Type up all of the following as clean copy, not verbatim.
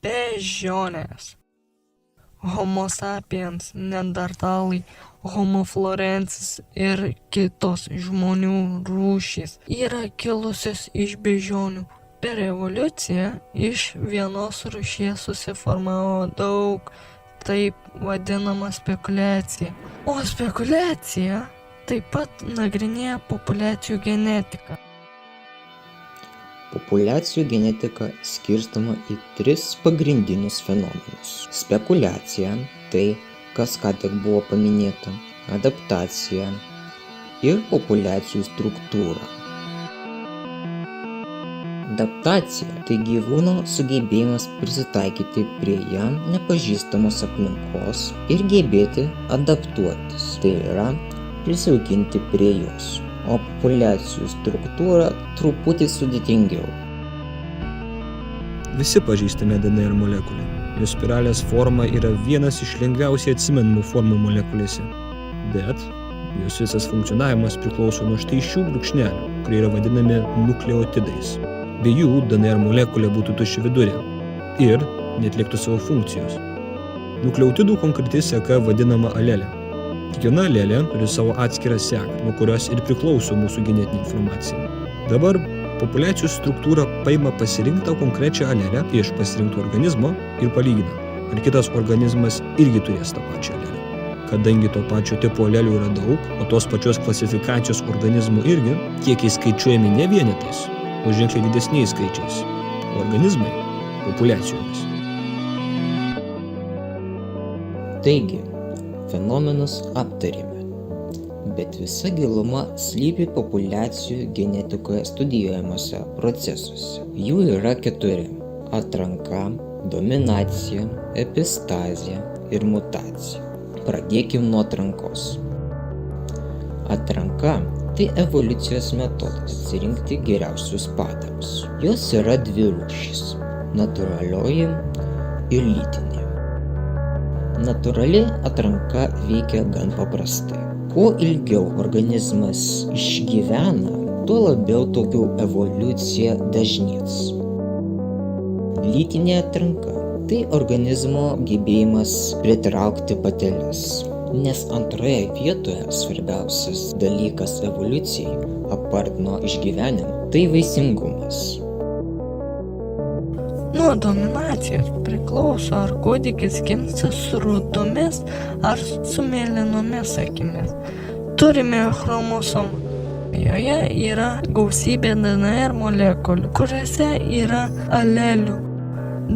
beždžionės. Homo sapiens, neandertalai, Homo florensis ir kitos žmonių rūšys yra kilusios iš beždžionių. Per evoliuciją iš vienos rūšies susiformavo daug, taip vadinama spekuliacija. O spekuliacija taip pat nagrinėja populiacijų genetiką. Populiacijų genetika skirstoma į 3 pagrindinius fenomenus. Spekuliacija, tai kas ką tik buvo paminėta, adaptacija ir populiacijų struktūra. Adaptacija tai gyvūno sugebėjimas prisitaikyti prie jam nepažįstamos aplinkos ir gebėti adaptuotis, tai yra prisijaukinti prie jos. O populiacijų struktūra truputį sudėtingiau. Visi pažįstame DNR molekulę. Jos spiralės forma yra vienas iš lengviausiai atsimenamų formų molekulėse. Bet jos visas funkcionavimas priklauso nuo štai šių brūkšnelių, kurie yra vadinami nukleotidais. Be jų DNR molekulė būtų tuščiavidurė ir neatliktų savo funkcijos. Nukleotidų konkreti seka vadinama alelė. Kiekviena alelė turi savo atskirą seką, nuo kurios ir priklauso mūsų genetinė informacija. Dabar populiacijų struktūra paima pasirinktą konkrečią alelę iš pasirinkto organizmo ir palygina, ar kitas organizmas irgi turės tą pačią alelę. Kadangi to pačio tipo alelių yra daug, o tos pačios klasifikacijos organizmų irgi, kiekiai skaičiuojami ne vienetais, o ženkliai didesniais skaičiais, o organizmai populiacijomis. Taigi, fenomenus aptarėme, bet visa giluma slypi populiacijų genetikoje studijuojamuose procesuose. Jų yra 4 – atranka, dominacija, epistazija ir mutacija. Pradėkim nuo atrankos. Atranka – tai evoliucijos metodas atsirinkti geriausius padarus. Jos yra 2 rūšys – natūralioji ir lytinė. Natūrali atranka veikia gan paprastai. Kuo ilgiau organizmas išgyvena, tuo labiau tokių evoliucija dažnės. Lytinė atranka – tai organizmo gebėjimas pritraukti pateles, nes antroje vietoje svarbiausias dalykas evoliucijai, apart nuo išgyvenimo, tai vaisingumas. Nuo dominacijos priklauso, ar kūdikis gimsta su rudomis ar su mėlynomis akimis. Turime chromosomą. Joje yra gausybė DNR molekulių, kuriuose yra alelių.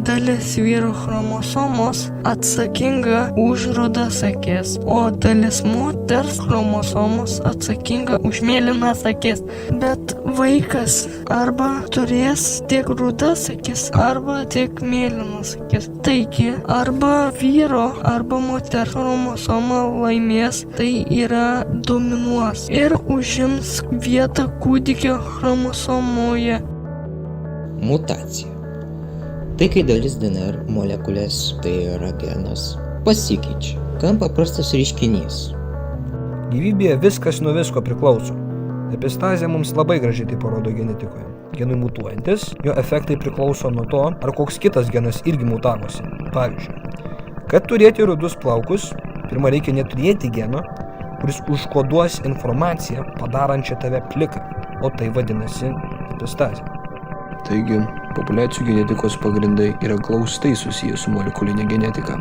Dalis vyrų chromosomos atsakinga už rudas akis, o dalis moters chromosomos atsakinga už mėlynas akis. Bet vaikas arba turės tik rudas akis, arba tik mėlynas akis. Taigi, arba vyro, arba moters chromosoma laimės, tai yra dominuos ir užims vietą kūdikio chromosomoje. Mutacija. Tai kai dalis DNR molekulės, tai yra genas, pasikeičia. Gan paprastas reiškinys. Gyvybėje viskas nuo visko priklauso. Epistazė mums labai gražiai tai parodo genetikoje. Genui mutuojantis, jo efektai priklauso nuo to, ar koks kitas genas irgi mutavosi. Pavyzdžiui, kad turėti rudus plaukus, pirma reikia neturėti geno, kuris užkoduos informaciją, padarančią tave pliką, o tai vadinasi epistazė. Taigi, populiacijų genetikos pagrindai yra glaustai susiję su molekulinė genetika,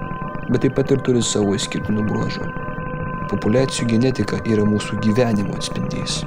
bet taip pat ir turi savo išskirtinių bruožų. Populiacijų genetika yra mūsų gyvenimo atspindys.